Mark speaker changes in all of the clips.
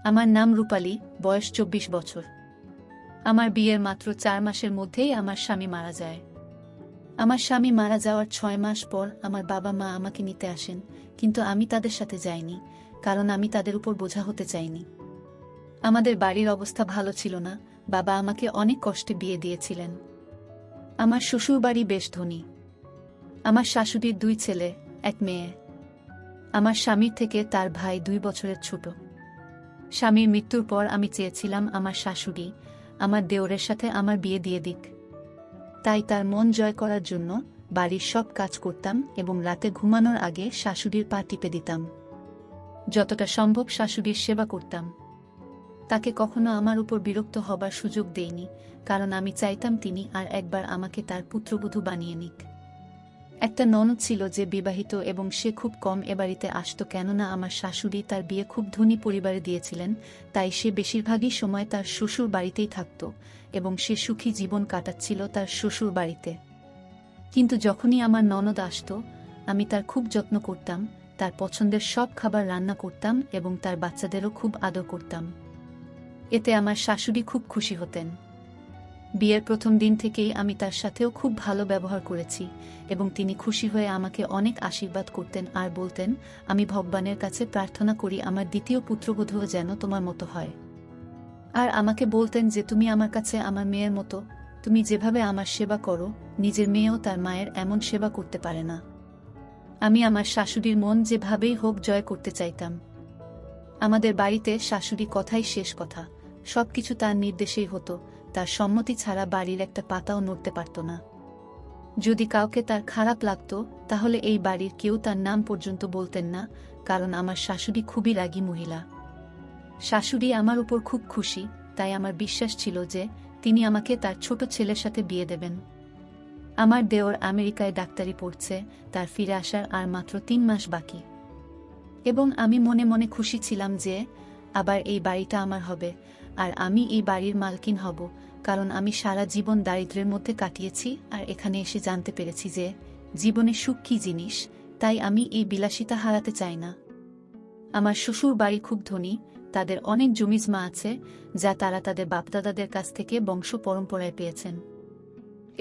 Speaker 1: আমার নাম রূপালী, বয়স 24 বছর। আমার বিয়ের মাত্র 4 মাসের মধ্যেই আমার স্বামী মারা যায়। আমার স্বামী মারা যাওয়ার 6 মাস পর আমার বাবা মা আমাকে নিতে আসেন, কিন্তু আমি তাদের সাথে যাইনি, কারণ আমি তাদের উপর বোঝা হতে চাইনি। আমাদের বাড়ির অবস্থা ভালো ছিল না, বাবা আমাকে অনেক কষ্টে বিয়ে দিয়েছিলেন। আমার শ্বশুরবাড়ি বেশ ধনী। আমার শাশুড়ির 2 ছেলে, 1 মেয়ে। আমার স্বামীর থেকে তার ভাই 2 বছরের ছোট। স্বামীর মৃত্যুর পর আমি চেয়েছিলাম আমার শাশুড়ি আমার দেওরের সাথে আমার বিয়ে দিয়ে দিক। তাই তার মন জয় করার জন্য বাড়ির সব কাজ করতাম এবং রাতে ঘুমানোর আগে শাশুড়ির পা টিপে দিতাম। যতটা সম্ভব শাশুড়ির সেবা করতাম। তাকে কখনো আমার উপর বিরক্ত হবার সুযোগ দেইনি, কারণ আমি চাইতাম তিনি আর একবার আমাকে তার পুত্রবধূ বানিয়ে নিক। একটা ননদ ছিল যে বিবাহিত এবং সে খুব কম এ বাড়িতে আসত, কেননা আমার শাশুড়ি তার বিয়ে খুব ধনী পরিবারে দিয়েছিলেন, তাই সে বেশিরভাগই সময় তার শ্বশুর বাড়িতেই থাকত এবং সে সুখী জীবন কাটাচ্ছিল তার শ্বশুর বাড়িতে। কিন্তু যখনই আমার ননদ আসত, আমি তার খুব যত্ন করতাম, তার পছন্দের সব খাবার রান্না করতাম এবং তার বাচ্চাদেরও খুব আদর করতাম। এতে আমার শাশুড়ি খুব খুশি হতেন। বিয়ের প্রথম দিন থেকেই আমি তার সাথেও খুব ভালো ব্যবহার করেছি এবং তিনি খুশি হয়ে আমাকে অনেক আশীর্বাদ করতেন আর বলতেন, আমি ভগবানের কাছে প্রার্থনা করি আমার দ্বিতীয় পুত্রবধূও যেন তোমার মতো হয়। আর আমাকে বলতেন যে তুমি আমার কাছে আমার মেয়ের মতো, তুমি যেভাবে আমার সেবা করো, নিজের মেয়েও তার মায়ের এমন সেবা করতে পারে না। আমি আমার শাশুড়ির মন যেভাবেই হোক জয় করতে চাইতাম। আমাদের বাড়িতে শাশুড়ি কথাই শেষ কথা, সবকিছু তার নির্দেশেই হতো, তার সম্মতি ছাড়া বাড়ির একটা পাতাও নড়তে পারত না। যদি কাউকে তার খারাপ লাগত, তাহলে এই বাড়ির কেউ তার নাম পর্যন্ত বলতেন না, কারণ আমার শাশুড়ি খুবই রাগী মহিলা। শাশুড়ি আমার উপর খুব খুশি, তাই আমার বিশ্বাস ছিল যে তিনি আমাকে তার ছোট ছেলের সাথে বিয়ে দেবেন। আমার দেওর আমেরিকায় ডাক্তারি পড়ছে, তার ফিরে আসার আর মাত্র 3 মাস বাকি। এবং আমি মনে মনে খুশি ছিলাম যে আবার এই বাড়িটা আমার হবে আর আমি এই বাড়ির মালকিন হব, কারণ আমি সারা জীবন দারিদ্র্যের মধ্যে কাটিয়েছি আর এখানে এসে জানতে পেরেছি যে জীবনে সুখ কী জিনিস, তাই আমি এই বিলাসিতা হারাতে চাই না। আমার শ্বশুর বাড়ি খুব ধনী, তাদের অনেক জমিজমা আছে যা তারা তাদের বাপদাদাদের কাছ থেকে বংশ পরম্পরায় পেয়েছেন।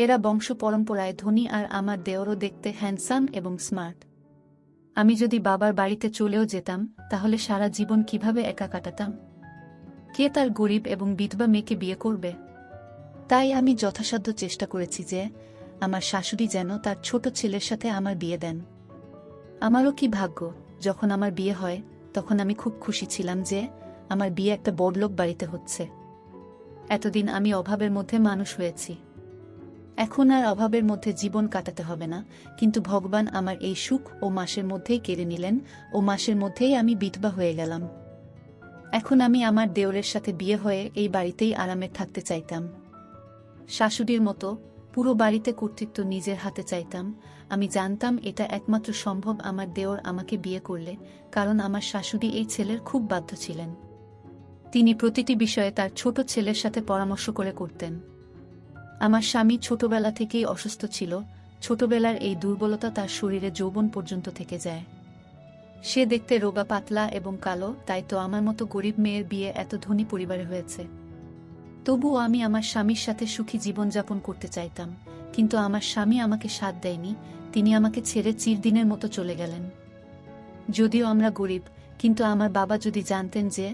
Speaker 1: এরা বংশ পরম্পরায় ধনী আর আমার দেওরও দেখতে হ্যান্ডসাম এবং স্মার্ট। আমি যদি বাবার বাড়িতে চলেও যেতাম, তাহলে সারা জীবন কিভাবে একা কাটাতাম? কে তার গরিব এবং বিধবা মেয়েকে বিয়ে করবে? তাই আমি যথাসাধ্য চেষ্টা করেছি যে আমার শাশুড়ি যেন তার ছোট ছেলের সাথে আমার বিয়ে দেন। আমারও কি ভাগ্য, যখন আমার বিয়ে হয় তখন আমি খুব খুশি ছিলাম যে আমার বিয়ে একটা বড়লোক বাড়িতে হচ্ছে। এতদিন আমি অভাবের মধ্যে মানুষ হয়েছি, এখন আর অভাবের মধ্যে জীবন কাটাতে হবে না, কিন্তু ভগবান আমার এই সুখ ও মাসের মধ্যেই কেড়ে নিলেন, ও মাসের মধ্যেই আমি বিধবা হয়ে গেলাম। এখন আমি আমার দেওরের সাথে বিয়ে হয়ে এই বাড়িতেই আরামে থাকতে চাইতাম। শাশুড়ির মতো পুরো বাড়িতে কর্তৃত্ব নিজের হাতে চাইতাম। আমি জানতাম এটা একমাত্র সম্ভব আমার দেওর আমাকে বিয়ে করলে, কারণ আমার শাশুড়ি এই ছেলের খুব বাধ্য ছিলেন। তিনি প্রতিটি বিষয়ে তার ছোট ছেলের সাথে পরামর্শ করে করতেন। আমার স্বামী ছোটবেলা থেকেই অসুস্থ ছিল, ছোটবেলার এই দুর্বলতা তার শরীরে যৌবন পর্যন্ত থেকে যায়। সে দেখতে রোগা পাতলা এবং কালো, তাই তো আমার মতো গরিব মেয়ের বিয়ে এত ধনী পরিবারে হয়েছে। তবুও আমি আমার স্বামীর সাথে সুখী জীবনযাপন করতে চাইতাম, কিন্তু আমার স্বামী আমাকে সাথ দেয়নি, তিনি আমাকে ছেড়ে চিরদিনের মতো চলে গেলেন। যদিও আমরা গরিব, কিন্তু আমার বাবা যদি জানতেন যে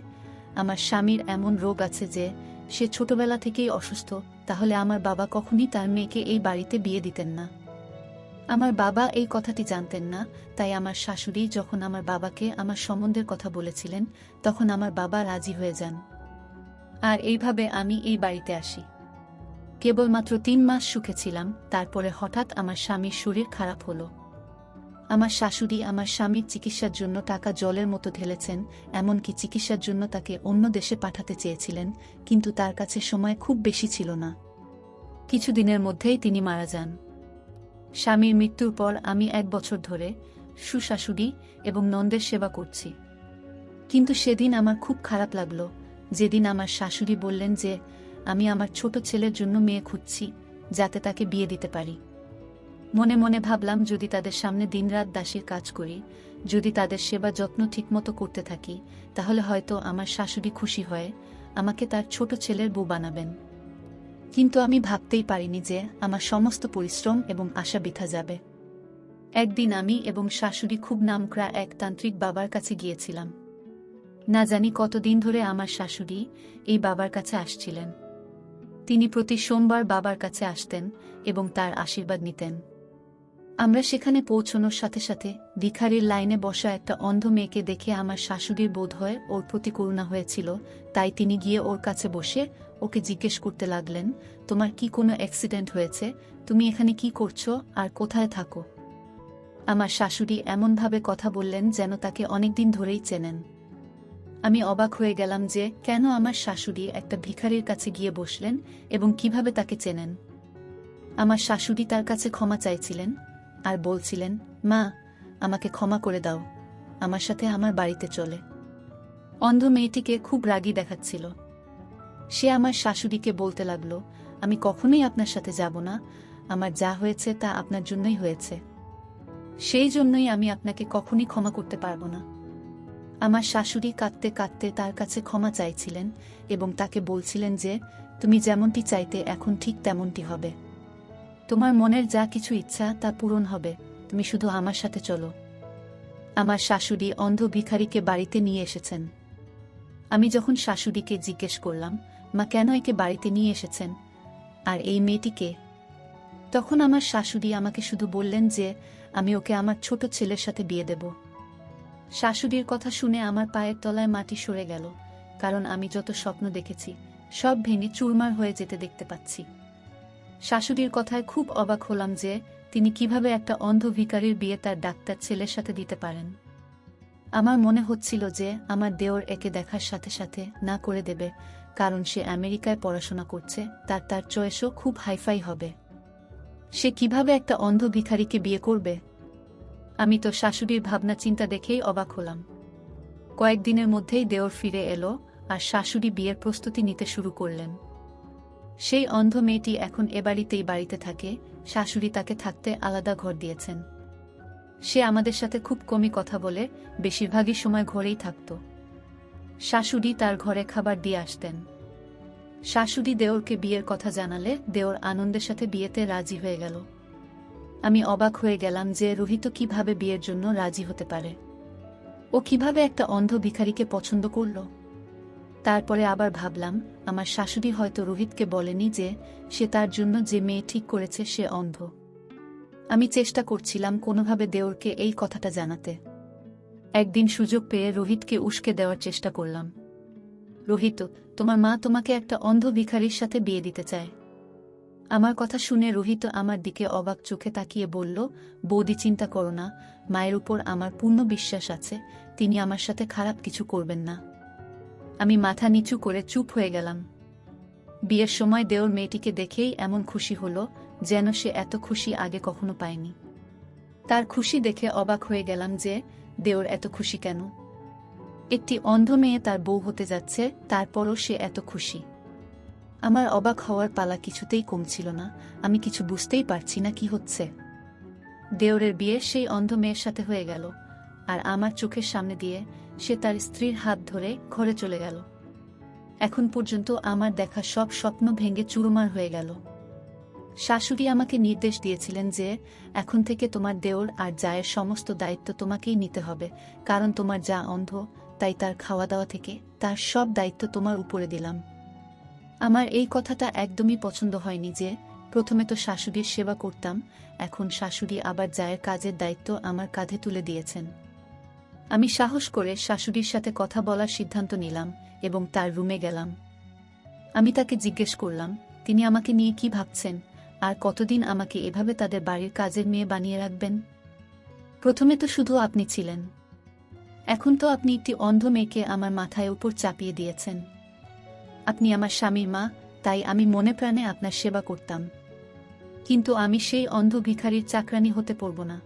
Speaker 1: আমার স্বামীর এমন রোগ আছে যে সে ছোটবেলা থেকেই অসুস্থ, তাহলে আমার বাবা কখনই তার মেয়েকে এই বাড়িতে বিয়ে দিতেন না। আমার বাবা এই কথাটি জানতেন না, তাই আমার শাশুড়ি যখন আমার বাবাকে আমার সম্বন্ধের কথা বলেছিলেন, তখন আমার বাবা রাজি হয়ে যান। আর এইভাবে আমি এই বাড়িতে আসি। কেবলমাত্র 3 মাস সুখে ছিলাম, তারপরে হঠাৎ আমার স্বামীর শরীর খারাপ হলো। আমার শাশুড়ি আমার স্বামীর চিকিৎসার জন্য টাকা জলের মতো ঢেলেছেন, এমনকি চিকিৎসার জন্য তাকে অন্য দেশে পাঠাতে চেয়েছিলেন, কিন্তু তার কাছে সময় খুব বেশি ছিল না। কিছুদিনের মধ্যেই তিনি মারা যান। স্বামীর মৃত্যুর পর আমি 1 বছর ধরে শ্বশুর এবং নন্দের সেবা করছি। কিন্তু সেদিন আমার খুব খারাপ লাগলো, যেদিন আমার শাশুড়ি বললেন যে আমি আমার ছোট ছেলের জন্য মেয়ে খুঁজছি, যাতে তাকে বিয়ে দিতে পারি। মনে মনে ভাবলাম, যদি তাদের সামনে দিনরাত দাসীর কাজ করি, যদি তাদের সেবা যত্ন ঠিকমতো করতে থাকি তাহলে হয়তো আমার শাশুড়ি খুশি হয়ে আমাকে তার ছোট ছেলের বউ বানাবেন। কিন্তু আমি ভাবতেই পারিনি যে আমার সমস্ত পরিশ্রম এবং আশা বৃথা যাবে। একদিন আমি এবং শাশুড়ি খুব নামকরা এক তান্ত্রিক বাবার কাছে গিয়েছিলাম। না জানি কতদিন ধরে আমার শাশুড়ি এই বাবার কাছে আসছিলেন। তিনি প্রতি সোমবার বাবার কাছে আসতেন এবং তার আশীর্বাদ নিতেন। আমরা সেখানে পৌঁছানোর সাথে সাথে ভিখারির লাইনে বসা একটা অন্ধ মেয়েকে দেখে আমার শাশুড়ির বোধ হয় ওর প্রতি করুণা হয়েছিল, তাই তিনি গিয়ে ওর কাছে বসে ওকে জিজ্ঞেস করতে লাগলেন, তোমার কি কোনো অ্যাক্সিডেন্ট হয়েছে? তুমি এখানে কি করছো আর কোথায় থাকো? আমার শাশুড়ি এমনভাবে কথা বললেন যেন তাকে অনেকদিন ধরেই চেনেন। আমি অবাক হয়ে গেলাম যে কেন আমার শাশুড়ি একটা ভিখারির কাছে গিয়ে বসলেন এবং কিভাবে তাকে চেনেন। আমার শাশুড়ি তার কাছে ক্ষমা চাইছিলেন আর বলছিলেন, মা, আমাকে ক্ষমা করে দাও, আমার সাথে আমার বাড়িতে চলে। অন্ধ মেয়েটিকে খুব রাগী দেখাচ্ছিল। সে আমার শাশুড়িকে বলতে লাগলো, আমি কখনোই আপনার সাথে যাব না, আমার যা হয়েছে তা আপনার জন্যই হয়েছে, সেই জন্যই আমি আপনাকে কখনই ক্ষমা করতে পারবো না। আমার শাশুড়ি কাঁদতে কাঁদতে তার কাছে ক্ষমা চাইছিলেন এবং তাকে বলছিলেন যে তুমি যেমনটি চাইতে এখন ঠিক তেমনটি হবে। তোমার মনের যা কিছু ইচ্ছা তা পূরণ হবে, তুমি শুধু আমার সাথে চলো। আমার শাশুড়ি অন্ধ ভিখারিকে বাড়িতে নিয়ে এসেছেন। আমি যখন শাশুড়িকে জিজ্ঞেস করলাম, মা, কেন একে বাড়িতে নিয়ে এসেছেন আর এই মেয়েটিকে, তখন আমার শাশুড়ি আমাকে শুধু বললেন যে আমি ওকে আমার ছোট ছেলের সাথে বিয়ে দেব। শাশুড়ির কথা শুনে আমার পায়ের তলায় মাটি সরে গেল, কারণ আমি যত স্বপ্ন দেখেছি সব ভেঙে চুরমার হয়ে যেতে দেখতে পাচ্ছি। শাশুড়ির কথায় খুব অবাক হলাম যে তিনি কিভাবে একটা অন্ধ ভিখারির বিয়ে তার ডাক্তার ছেলের সাথে দিতে পারেন। আমার মনে হচ্ছিল যে আমার দেওর একে দেখার সাথে সাথে না করে দেবে, কারণ সে আমেরিকায় পড়াশোনা করছে, তার চয়েসও খুব হাইফাই হবে। সে কিভাবে একটা অন্ধ ভিখারিকে বিয়ে করবে? আমি তো শাশুড়ির ভাবনা চিন্তা দেখেই অবাক হলাম। কয়েকদিনের মধ্যেই দেওর ফিরে এলো আর শাশুড়ি বিয়ের প্রস্তুতি নিতে শুরু করলেন। সেই অন্ধ মেয়েটি এখন এবাড়িতেই বাড়িতে থাকে, শাশুড়ি তাকে থাকতে আলাদা ঘর দিয়েছেন। সে আমাদের সাথে খুব কমই কথা বলে, বেশিরভাগই সময় ঘরেই থাকত। শাশুড়ি তার ঘরে খাবার দিয়ে আসতেন। শাশুড়ি দেওরকে বিয়ের কথা জানালে দেওর আনন্দের সাথে বিয়েতে রাজি হয়ে গেল। আমি অবাক হয়ে গেলাম যে রোহিত কিভাবে বিয়ের জন্য রাজি হতে পারে। ও কিভাবে একটা অন্ধ ভিখারিকে পছন্দ করল? তারপরে আবার ভাবলাম, আমার শাশুড়ি হয়তো রোহিতকে বলেনি যে সে তার জন্য যে মেয়ে ঠিক করেছে সে অন্ধ। আমি চেষ্টা করছিলাম কোনোভাবে দেওরকে এই কথাটা জানাতে। একদিন সুযোগ পেয়ে রোহিতকে উস্কে দেওয়ার চেষ্টা করলাম। রোহিত, তোমার মা তোমাকে একটা অন্ধ ভিখারির সাথে বিয়ে দিতে চায়। আমার কথা শুনে রোহিত আমার দিকে অবাক চোখে তাকিয়ে বলল, বৌদি, চিন্তা করো না, মায়ের উপর আমার পূর্ণ বিশ্বাস আছে, তিনি আমার সাথে খারাপ কিছু করবেন না। আমি মাথা নিচু করে চুপ হয়ে গেলাম। বিয়ের সময় দেওর মেয়েটিকে দেখেই এমন খুশি হলো যেন সে এত খুশি আগে কখনো পায়নি। তার খুশি দেখে অবাক হয়ে গেলাম যে দেওর এত খুশি কেন। একটি অন্ধ মেয়ে তার বউ হতে যাচ্ছে, তারপরও সে এত খুশি। আমার অবাক হওয়ার পালা কিছুতেই কমছিল না। আমি কিছু বুঝতেই পারছি না কি হচ্ছে। দেওরের বিয়ে সেই অন্ধ মেয়ের সাথে হয়ে গেল, আর আমার চোখের সামনে দিয়ে সে তার স্ত্রীর হাত ধরে ঘরে চলে গেল। এখন পর্যন্ত আমার দেখা সব স্বপ্ন ভেঙে চুরমার হয়ে গেল। শাশুড়ি আমাকে নির্দেশ দিয়েছিলেন যে এখন থেকে তোমার দেওর আর জায়ের সমস্ত দায়িত্ব তোমাকেই নিতে হবে, কারণ তোমার যা অন্ধ, তাই তার খাওয়া দাওয়া থেকে তার সব দায়িত্ব তোমার উপরে দিলাম। আমার এই কথাটা একদমই পছন্দ হয়নি যে প্রথমে তো শাশুড়ির সেবা করতাম, এখন শাশুড়ি আবার জায়ের কাজের দায়িত্ব আমার কাঁধে তুলে দিয়েছেন। আমি সাহস করে শাশুড়ির সাথে কথা বলার সিদ্ধান্ত নিলাম এবং তার রুমে গেলাম। আমি তাকে জিজ্ঞেস করলাম, তিনি আমাকে নিয়ে কি ভাবছেন আর কতদিন আমাকে এভাবে তাদের বাড়ির কাজের মেয়ে বানিয়ে রাখবেন? প্রথমে তো শুধু আপনি ছিলেন, এখন তো আপনি একটি অন্ধ মেয়েকে আমার মাথায় উপর চাপিয়ে দিয়েছেন। আপনি আমার স্বামীর মা, তাই আমি মনে প্রাণে আপনার সেবা করতাম, কিন্তু আমি সেই অন্ধ ভিখারির চাকরানি হতে পারব না।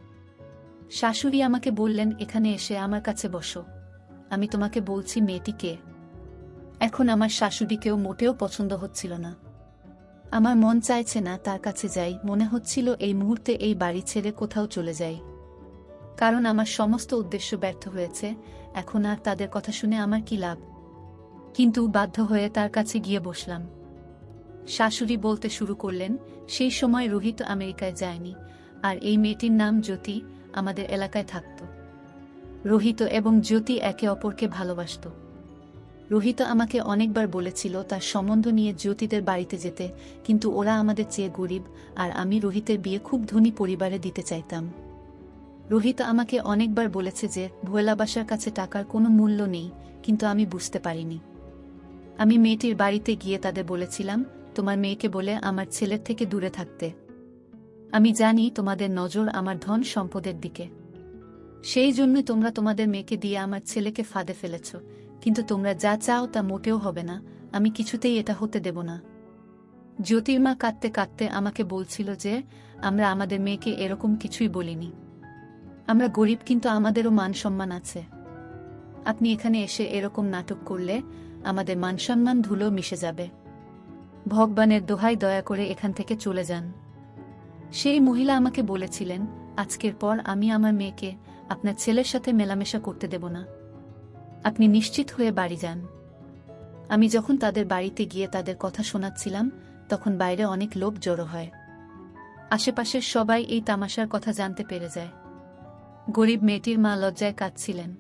Speaker 1: শাশুড়ি আমাকে বললেন, এখানে এসে আমার কাছে বসো, আমি তোমাকে বলছি মেয়েটি কে। এখন আমার শাশুড়িকেও মোটেও পছন্দ হচ্ছিল না। আমার মন চাইছে না তার কাছে যাই, মনে হচ্ছিল এই মুহূর্তে এই বাড়ি ছেড়ে কোথাও চলে যাই। কারণ আমার সমস্ত উদ্দেশ্য ব্যর্থ হয়েছে। এখন আর তাদের কথা শুনে আমার কি লাভ? কিন্তু বাধ্য হয়ে তার কাছে গিয়ে বসলাম। শাশুড়ি বলতে শুরু করলেন, সেই সময় রোহিত আমেরিকায় যায়নি, আর এই মেয়েটির নাম জ্যোতি আমাদের এলাকায় থাকত। রোহিত এবং জ্যোতি একে অপরকে ভালোবাসত। রোহিত আমাকে অনেকবার বলেছিল তার সম্বন্ধ নিয়ে জ্যোতিদের বাড়িতে যেতে, কিন্তু ওরা আমাদের চেয়ে গরিব, আর আমি রোহিতের বিয়ে খুব ধনী পরিবারে দিতে চাইতাম। রোহিত আমাকে অনেকবার বলেছে যে ভোলা বাসার কাছে টাকার কোনো মূল্য নেই, কিন্তু আমি বুঝতে পারিনি। আমি মেয়েটির বাড়িতে গিয়ে তাদের বলেছিলাম, তোমার মেয়েকে বলে আমার ছেলের থেকে দূরে থাকতে। আমি জানি তোমাদের নজর আমার ধন সম্পদের দিকে, সেই জন্যই তোমরা তোমাদের মেয়েকে দিয়ে আমার ছেলেকে ফাঁদে ফেলেছ, কিন্তু তোমরা যা চাও তা মোটেও হবে না। আমি কিছুতেই এটা হতে দেব না। জ্যোতির্মা কাঁদতে কাঁদতে আমাকে বলছিল যে আমরা আমাদের মেয়েকে এরকম কিছুই বলিনি। আমরা গরিব, কিন্তু আমাদেরও মান সম্মান আছে। আপনি এখানে এসে এরকম নাটক করলে আমাদের মানসম্মান ধুলো মিশে যাবে। ভগবানের দোহাই, দয়া করে এখান থেকে চলে যান। সেই মহিলা আমাকে বলেছিলেন, আজকের পর আমি আমার মেয়েকে আপনার ছেলের সাথে মেলামেশা করতে দেব না। আপনি নিশ্চিত হয়ে বাড়ি যান। আমি যখন তাদের বাড়িতে গিয়ে তাদের কথা শোনাচ্ছিলাম, তখন বাইরে অনেক লোক জড়ো হয়। আশেপাশের সবাই এই তামাশার কথা জানতে পেরে যায়। গরিব মেয়েটির মা লজ্জায় কাঁদছিলেন।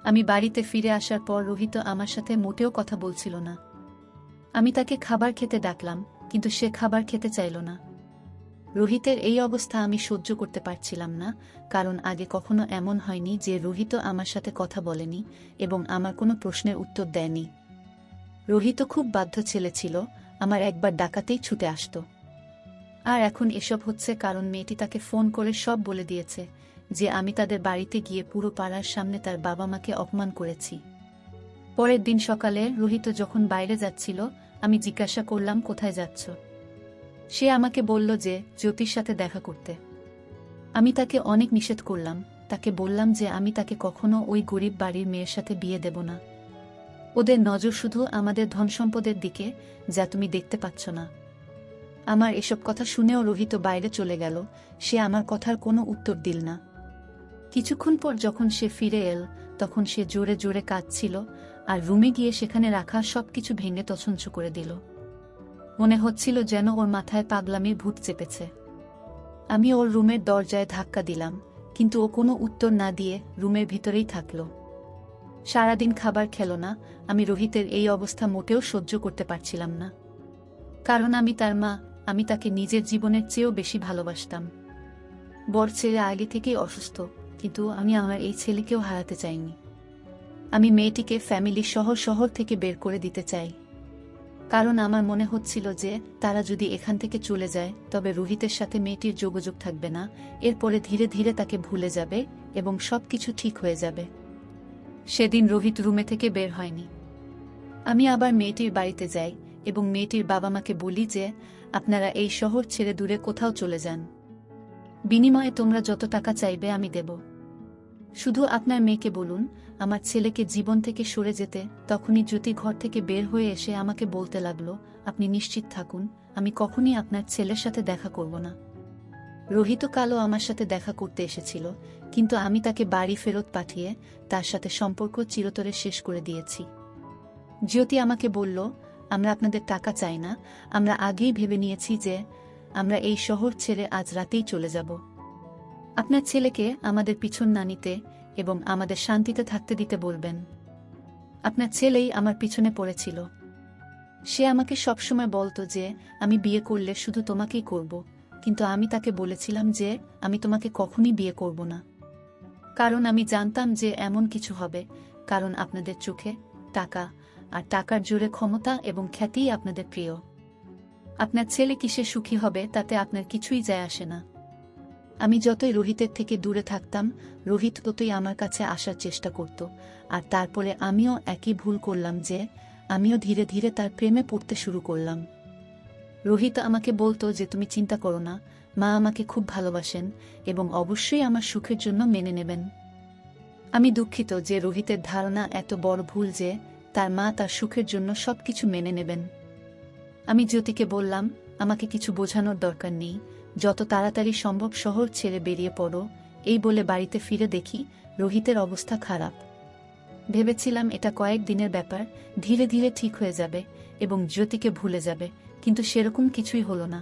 Speaker 1: আমি বাড়িতে ফিরে আসার পর রোহিত আমার সাথে মোটেও কথা বলছিল না। আমি তাকে খাবার খেতে ডাকলাম, কিন্তু সে খাবার খেতে চাইল না। রোহিতের এই অবস্থা আমি সহ্য করতে পারছিলাম না, কারণ আগে কখনো এমন হয়নি যে রোহিত আমার সাথে কথা বলেনি এবং আমার কোনো প্রশ্নের উত্তর দেয়নি। রোহিত খুব বাধ্য ছেলে ছিল, আমার একবার ডাকাতেই ছুটে আসত। আর এখন এসব হচ্ছে কারণ মেয়েটি তাকে ফোন করে সব বলে দিয়েছে যে আমি তাদের বাড়িতে গিয়ে পুরো পাড়ার সামনে তার বাবা মাকে অপমান করেছি। পরের দিন সকালে রোহিত যখন বাইরে যাচ্ছিল, আমি জিজ্ঞাসা করলাম, কোথায় যাচ্ছ? সে আমাকে বলল যে জ্যোতির সাথে দেখা করতে। আমি তাকে অনেক নিষেধ করলাম। তাকে বললাম যে আমি তাকে কখনো ওই গরিব বাড়ির মেয়ের সাথে বিয়ে দেব না। ওদের নজর শুধু আমাদের ধনসম্পদের দিকে, যা তুমি দেখতে পাচ্ছ না। আমার এসব কথা শুনেও রোহিত বাইরে চলে গেল। সে আমার কথার কোনো উত্তর দিল না। কিছুক্ষণ পর যখন সে ফিরে এল, তখন সে জোরে জোরে কাঁদছিল, আর রুমে গিয়ে সেখানে রাখা সবকিছু ভেঙে তছনছ করে দিল। মনে হচ্ছিল যেন ওর মাথায় পাগলামির ভূত চেপেছে। আমি ওর রুমের দরজায় ধাক্কা দিলাম, কিন্তু ও কোনো উত্তর না দিয়ে রুমের ভিতরেই থাকল। সারাদিন খাবার খেল না। আমি রোহিতের এই অবস্থা মোটেও সহ্য করতে পারছিলাম না, কারণ আমি তার মা। আমি তাকে নিজের জীবনের চেয়েও বেশি ভালোবাসতাম। বর ছেলে আগে থেকেই অসুস্থ, কিন্তু আমি আমার এই ছেলেকেও হারাতে চাইনি। আমি মেয়েটিকে ফ্যামিলি শহর থেকে বের করে দিতে চাই, কারণ আমার মনে হচ্ছিল যে তারা যদি এখান থেকে চলে যায় তবে রোহিতের সাথে মেয়েটির যোগাযোগ থাকবে না। এরপরে ধীরে ধীরে তাকে ভুলে যাবে এবং সবকিছু ঠিক হয়ে যাবে। সেদিন রোহিত রুমে থেকে বের হয়নি। আমি আবার মেয়েটির বাড়িতে যাই এবং মেয়েটির বাবা মাকে বলি যে আপনারা এই শহর ছেড়ে দূরে কোথাও চলে যান। বিনিময়ে তোমরা যত টাকা চাইবে আমি দেব। শুধু আপনার মেয়েকে বলুন আমার ছেলেকে জীবন থেকে সরে যেতে। তখনই জ্যোতি ঘর থেকে বের হয়ে এসে আমাকে বলতে লাগলো, আপনি নিশ্চিত থাকুন, আমি কখনই আপনার ছেলের সাথে দেখা করব না। রোহিত কালও আমার সাথে দেখা করতে এসেছিল, কিন্তু আমি তাকে বাড়ি ফেরত পাঠিয়ে তার সাথে সম্পর্ক চিরতরে শেষ করে দিয়েছি। জ্যোতি আমাকে বলল, আমরা আপনাদের টাকা চাই না। আমরা আগেই ভেবে নিয়েছি যে আমরা এই শহর ছেড়ে আজ রাতেই চলে যাব। আপনার ছেলেকে আমাদের পিছন না নিতে এবং আমাদের শান্তিতে থাকতে দিতে বলবেন। আপনার ছেলেই আমার পিছনে পড়েছিল। সে আমাকে সবসময় বলতো যে আমি বিয়ে করলে শুধু তোমাকেই করব, কিন্তু আমি তাকে বলেছিলাম যে আমি তোমাকে কখনই বিয়ে করব না, কারণ আমি জানতাম যে এমন কিছু হবে, কারণ আপনাদের চোখে টাকা আর টাকার জোরে ক্ষমতা এবং খ্যাতিই আপনাদের প্রিয়। আপনার ছেলে কিসে সুখী হবে তাতে আপনার কিছুই যায় আসে না। আমি যতই রোহিতের থেকে দূরে থাকতাম, রোহিত ততই আমার কাছে আসার চেষ্টা করত, আর তারপরে আমিও একই ভুল করলাম যে আমিও ধীরে ধীরে তার প্রেমে পড়তে শুরু করলাম। রোহিত আমাকে বলতো যে তুমি চিন্তা করো না, মা আমাকে খুব ভালোবাসেন এবং অবশ্যই আমার সুখের জন্য মেনে নেবেন। আমি দুঃখিত যে রোহিতের ধারণা এত বড় ভুল যে তার মা তার সুখের জন্য সবকিছু মেনে নেবেন। আমি জ্যোতিকে বললাম, আমাকে কিছু বোঝানোর দরকার নেই, যত তাড়াতাড়ি সম্ভব শহর ছেড়ে বেরিয়ে পড়ো এই বলে বাড়িতে ফিরে দেখি রোহিতের অবস্থা খারাপ। ভেবেছিলাম এটা কয়েক দিনের ব্যাপার, ধীরে ধীরে ঠিক হয়ে যাবে এবং জ্যোতিকে ভুলে যাবে, কিন্তু সেরকম কিছুই হলো না।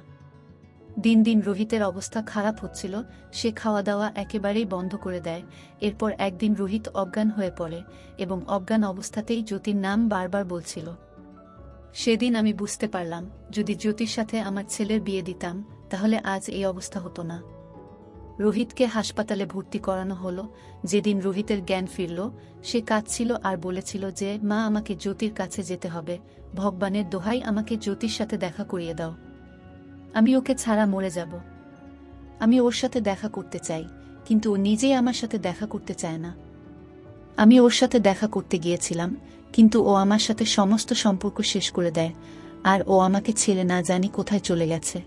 Speaker 1: দিন দিন রোহিতের অবস্থা খারাপ হচ্ছিল, সে খাওয়া দাওয়া একেবারেই বন্ধ করে দেয়। এরপর একদিন রোহিত অজ্ঞান হয়ে পড়ে এবং অজ্ঞান অবস্থাতেই জ্যোতির নাম বারবার বলছিল। সেদিন আমি বুঝতে পারলাম, যদি জ্যোতির সাথে আমার ছেলের বিয়ে দিতাম তাহলে আজ এই অবস্থা হতো না। রোহিতকে হাসপাতালে ভর্তি করানো হলো। যেদিন রোহিতের জ্ঞান ফিরল, সে কাঁদছিল আর বলেছিল যে, মা, আমাকে জ্যোতির কাছে যেতে হবে, ভগবানের দোহাই, আমাকে জ্যোতির সাথে দেখা করিয়ে দাও। আমি ওকে ছাড়া মরে যাব। আমি ওর সাথে দেখা করতে চাই, কিন্তু ও নিজেই আমার সাথে দেখা করতে চায় না। আমি ওর সাথে দেখা করতে গিয়েছিলাম, কিন্তু ও আমার সাথে সমস্ত সম্পর্ক শেষ করে দেয়, আর ও আমাকে ছেড়ে না জানি কোথায় চলে গেছে।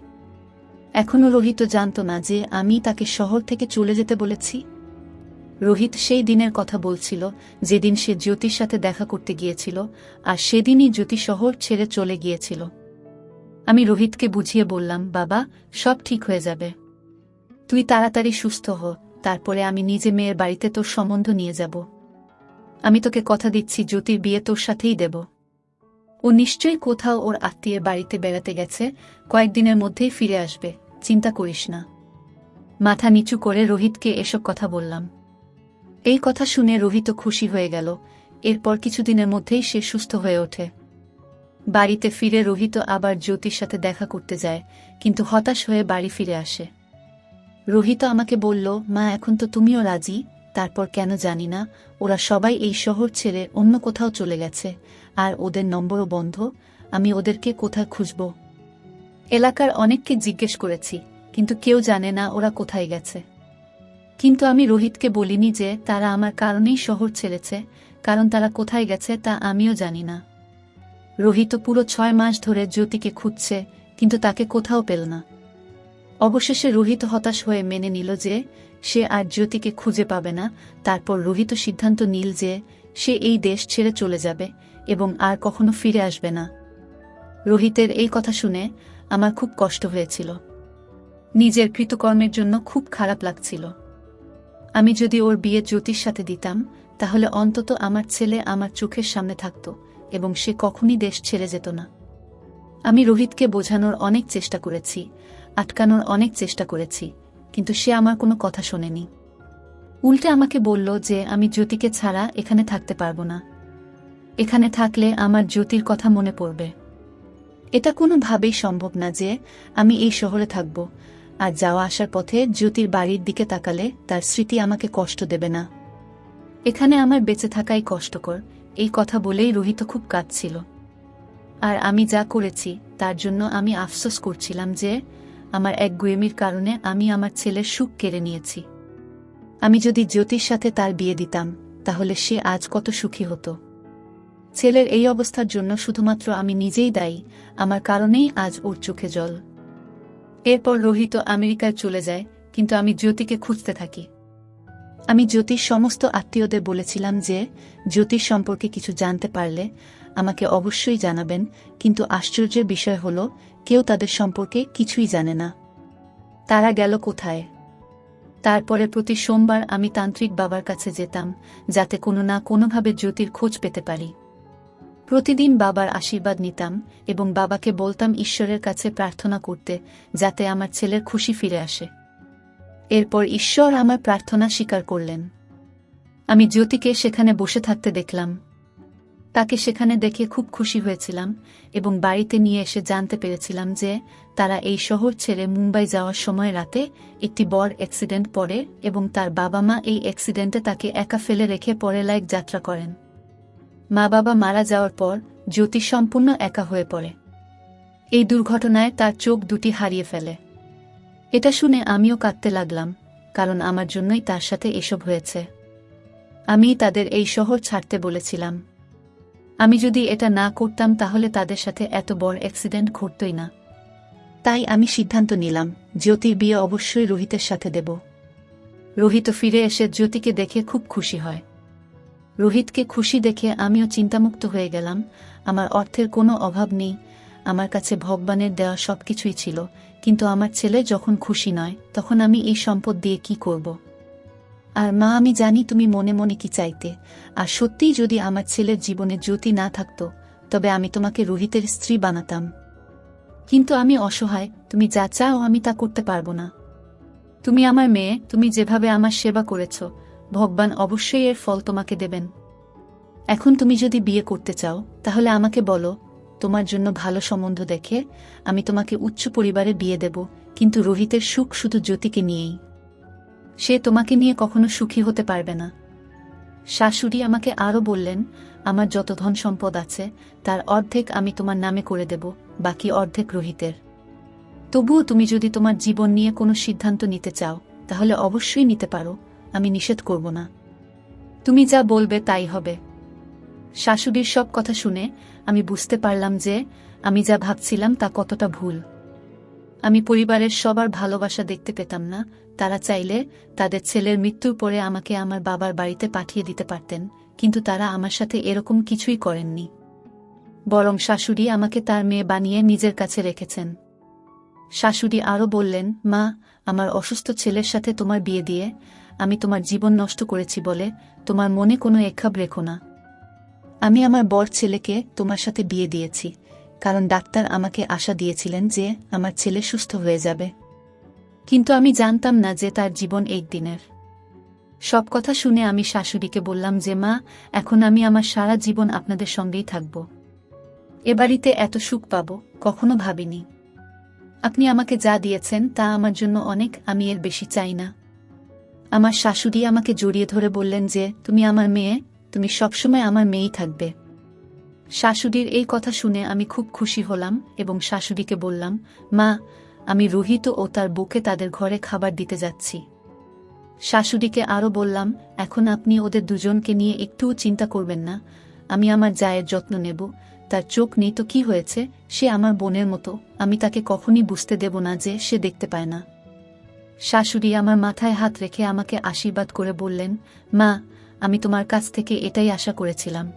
Speaker 1: এখনও রোহিত জানত না যে আমি তাকে শহর থেকে চলে যেতে বলেছি। রোহিত সেই দিনের কথা বলছিল যেদিন সে জ্যোতির সাথে দেখা করতে গিয়েছিল, আর সেদিনই জ্যোতি শহর ছেড়ে চলে গিয়েছিল। আমি রোহিতকে বুঝিয়ে বললাম, বাবা, সব ঠিক হয়ে যাবে, তুই তাড়াতাড়ি সুস্থ হ, তারপরে আমি নিজে মেয়ের বাড়িতে তোর সম্বন্ধ নিয়ে যাব। আমি তোকে কথা দিচ্ছি, জ্যোতির বিয়ে তোর সাথেই দেব। ও নিশ্চয়ই কোথাও ওর আত্মীয়ের বাড়িতে বেড়াতে গেছে, কয়েকদিনের মধ্যেই ফিরে আসবে, চিন্তা করিস না। মাথা নিচু করে রোহিতকে এসব কথা বললাম। এই কথা শুনে রোহিত খুশি হয়ে গেল। এরপর কিছুদিনের মধ্যেই সে সুস্থ হয়ে ওঠে। বাড়িতে ফিরে রোহিত আবার জ্যোতির সাথে দেখা করতে যায়, কিন্তু হতাশ হয়ে বাড়ি ফিরে আসে। রোহিত আমাকে বলল, মা, এখন তো তুমিও রাজি, তারপর কেন জানি না ওরা সবাই এই শহর ছেড়ে অন্য কোথাও চলে গেছে, আর ওদের নম্বরও বন্ধ। আমি ওদেরকে কোথায় খুঁজব? এলাকার অনেককে জিজ্ঞেস করেছি, কিন্তু কেউ জানে না ওরা কোথায় গেছে। কিন্তু আমি রোহিতকে বলিনি যে তারা আমার কারণেই শহর ছেড়েছে, কারণ তারা কোথায় গেছে তা আমিও জানি না। রোহিত পুরো 6 মাস ধরে জ্যোতিকে খুঁজছে, কিন্তু তাকে কোথাও পেল না। অবশেষে রোহিত হতাশ হয়ে মেনে নিল যে সে আর জ্যোতিকে খুঁজে পাবে না। তারপর রোহিত সিদ্ধান্ত নিল যে সে এই দেশ ছেড়ে চলে যাবে এবং আর কখনো ফিরে আসবে না। রোহিতের এই কথা শুনে আমার খুব কষ্ট হয়েছিল। নিজের কৃতকর্মের জন্য খুব খারাপ লাগছিল। আমি যদি ওর বিয়ে জ্যোতির সাথে দিতাম, তাহলে অন্তত আমার ছেলে আমার চোখের সামনে থাকত এবং সে কখনই দেশ ছেড়ে যেত না। আমি রোহিতকে বোঝানোর অনেক চেষ্টা করেছি, আটকানোর অনেক চেষ্টা করেছি, কিন্তু সে আমার কোনো কথা শোনেনি। উল্টে আমাকে বলল যে আমি জ্যোতিকে ছাড়া এখানে থাকতে পারবো না। এখানে থাকলে আমার জ্যোতির কথা মনে পড়বে। এটা কোনোভাবেই সম্ভব না যে আমি এই শহরে থাকব, আর যাওয়া আসার পথে জ্যোতির বাড়ির দিকে তাকালে তার স্মৃতি আমাকে কষ্ট দেবে না। এখানে আমার বেঁচে থাকাই কষ্টকর। এই কথা বলেই রোহিত খুব কাঁদছিল। আর আমি যা করেছি তার জন্য আমি আফসোস করছিলাম যে আমার একগুঁয়েমির কারণে আমি আমার ছেলের সুখ কেড়ে নিয়েছি। আমি যদি জ্যোতির সাথে তার বিয়ে দিতাম, তাহলে সে আজ কত সুখী হতো। ছেলের এই অবস্থার জন্য শুধুমাত্র আমি নিজেই দায়ী, আমার কারণেই আজ ওর চোখে জল। এরপর রোহিত আমেরিকায় চলে যায়, কিন্তু আমি জ্যোতিকে খুঁজতে থাকি। আমি জ্যোতির সমস্ত আত্মীয়দের বলেছিলাম যে জ্যোতির সম্পর্কে কিছু জানতে পারলে আমাকে অবশ্যই জানাবেন, কিন্তু আশ্চর্যের বিষয় হলো কেউ তাদের সম্পর্কে কিছুই জানে না। তারা গেল কোথায়? তারপরে প্রতি সোমবার আমি তান্ত্রিক বাবার কাছে যেতাম, যাতে কোনো না কোনোভাবে জ্যোতির খোঁজ পেতে পারি। প্রতিদিন বাবার আশীর্বাদ নিতাম এবং বাবাকে বলতাম ঈশ্বরের কাছে প্রার্থনা করতে, যাতে আমার ছেলের খুশি ফিরে আসে। এরপর ঈশ্বর আমার প্রার্থনা স্বীকার করলেন। আমি জ্যোতিকে সেখানে বসে থাকতে দেখলাম। তাকে সেখানে দেখে খুব খুশি হয়েছিলাম এবং বাড়িতে নিয়ে এসে জানতে পেরেছিলাম যে তারা এই শহর ছেড়ে মুম্বাই যাওয়ার সময় রাতে একটি বড় অ্যাক্সিডেন্ট পড়ে এবং তার বাবা মা এই অ্যাক্সিডেন্টে তাকে একা ফেলে রেখে পরে লাইক যাত্রা করেন। মা বাবা মারা যাওয়ার পর জ্যোতি সম্পূর্ণ একা হয়ে পড়ে। এই দুর্ঘটনায় তার চোখ দুটি হারিয়ে ফেলে। এটা শুনে আমিও কাঁদতে লাগলাম, কারণ আমার জন্যই তার সাথে এসব হয়েছে। আমি তাদের এই শহর ছাড়তে বলেছিলাম। আমি যদি এটা না করতাম তাহলে তাদের সাথে এত বড় অ্যাক্সিডেন্ট ঘটতই না। তাই আমি সিদ্ধান্ত নিলাম জ্যোতির বিয়ে অবশ্যই রোহিতের সাথে দেব। রোহিত ফিরে এসে জ্যোতিকে দেখে খুব খুশি হয়। রোহিতকে খুশি দেখে আমিও চিন্তামুক্ত হয়ে গেলাম। আমার অর্থের কোনো অভাব নেই, আমার কাছে ভগবানের দেওয়া সবকিছুই ছিল, কিন্তু আমার ছেলে যখন খুশি নয় তখন আমি এই সম্পদ দিয়ে কি করব? আর মা, আমি জানি তুমি মনে মনে কি চাইতে, আর সত্যিই যদি আমার ছেলের জীবনে জ্যোতি না থাকতো তবে আমি তোমাকে রোহিতের স্ত্রী বানাতাম। কিন্তু আমি অসহায়, তুমি যা চাও আমি তা করতে পারবো না। তুমি আমার মেয়ে, তুমি যেভাবে আমার সেবা করেছ, ভগবান অবশ্যই এর ফল তোমাকে দেবেন। এখন তুমি যদি বিয়ে করতে চাও তাহলে আমাকে বলো, তোমার জন্য ভালো সম্বন্ধ দেখে আমি তোমাকে উচ্চ পরিবারে বিয়ে দেব, কিন্তু রোহিতের সুখ শুধু জ্যোতিকে নিয়েই। সে তোমাকে নিয়ে কখনো সুখী হতে পারবে না। শাশুড়ি আমাকে আরও বললেন, আমার যত ধন সম্পদ আছে তার অর্ধেক আমি তোমার নামে করে দেব, বাকি অর্ধেক রোহিতের। তবুও তুমি যদি তোমার জীবন নিয়ে কোনো সিদ্ধান্ত নিতে চাও তাহলে অবশ্যই নিতে পারো, আমি নিষেধ করব না। তুমি যা বলবে তাই হবে। শাশুড়ির সব কথা শুনে আমি বুঝতে পারলাম যে আমি যা ভাবছিলাম তা কতটা ভুল। আমি পরিবারের সবার ভালোবাসা দেখতে পেতাম না। তারা চাইলে তাদের ছেলের মৃত্যুর পরে আমাকে আমার বাবার বাড়িতে পাঠিয়ে দিতে পারতেন, কিন্তু তারা আমার সাথে এরকম কিছুই করেননি। বরং শাশুড়ি আমাকে তার মেয়ে বানিয়ে নিজের কাছে রেখেছেন। শাশুড়ি আরও বললেন, মা, আমার অসুস্থ ছেলের সাথে তোমার বিয়ে দিয়ে আমি তোমার জীবন নষ্ট করেছি বলে তোমার মনে কোনো একখাপ রেখো না। আমি আমার বর ছেলেকে তোমার সাথে বিয়ে দিয়েছি কারণ ডাক্তার আমাকে আশা দিয়েছিলেন যে আমার ছেলে সুস্থ হয়ে যাবে, কিন্তু আমি জানতাম না যে তার জীবন একদিনের। সব কথা শুনে আমি শাশুড়িকে বললাম যে মা, এখন আমি আমার সারা জীবন আপনাদের সঙ্গেই থাকব। এ বাড়িতে এত সুখ পাব কখনো ভাবিনি। আপনি আমাকে যা দিয়েছেন তা আমার জন্য অনেক, আমি এর বেশি চাই না। আমার শাশুড়ি আমাকে জড়িয়ে ধরে বললেন যে তুমি আমার মেয়ে, তুমি সবসময় আমার মেয়েই থাকবে। শাশুড়ির এই কথা শুনে আমি খুব খুশি হলাম এবং শাশুড়িকে বললাম, মা, আমি রোহিত ও তার বউকে তাদের ঘরে খাবার দিতে যাচ্ছি। শাশুড়িকে আরও বললাম, এখন আপনি ওদের দুজনকে নিয়ে একটুও চিন্তা করবেন না, আমি আমার জায়ের যত্ন নেব। তার চোখ নেই তো কি হয়েছে, সে আমার বোনের মতো, আমি তাকে কখনই বুঝতে দেব না যে সে দেখতে পায় না। শাশুড়ি আমার মাথায় হাত রেখে আমাকে আশীর্বাদ করে বললেন, মা, আমি তোমার কাছ থেকে এটাই আশা করেছিলাম।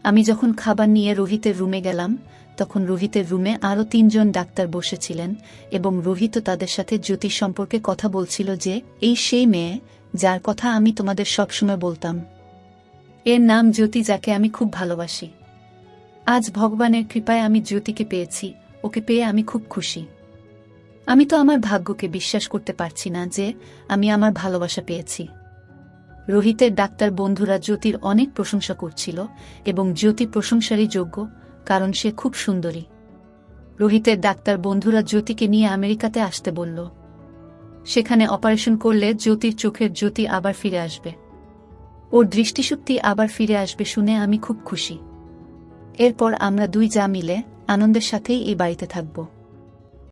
Speaker 1: আমি যখন খাবার নিয়ে রোহিতের রুমে গেলাম তখন রোহিতের রুমে আরও 3 জন ডাক্তার বসেছিলেন এবং রোহিত তাদের সাথে জ্যোতির সম্পর্কে কথা বলছিল যে এই সেই মেয়ে যার কথা আমি তোমাদের সবসময় বলতাম। এর নাম জ্যোতি, যাকে আমি খুব ভালোবাসি। আজ ভগবানের কৃপায় আমি জ্যোতিকে পেয়েছি, ওকে পেয়ে আমি খুব খুশি। আমি তো আমার ভাগ্যকে বিশ্বাস করতে পারছি না যে আমি আমার ভালোবাসা পেয়েছি। রোহিতের ডাক্তার বন্ধুরা জ্যোতির অনেক প্রশংসা করছিল এবং জ্যোতি প্রশংসারই যোগ্য, কারণ সে খুব সুন্দরী। রোহিতের ডাক্তার বন্ধুরা জ্যোতিকে নিয়ে আমেরিকাতে আসতে বলল। সেখানে অপারেশন করলে জ্যোতির চোখের জ্যোতি আবার ফিরে আসবে, ওর দৃষ্টিশক্তি আবার ফিরে আসবে শুনে আমি খুব খুশি। এরপর আমরা দুই যা মিলে আনন্দের সাথেই এই বাড়িতে থাকব।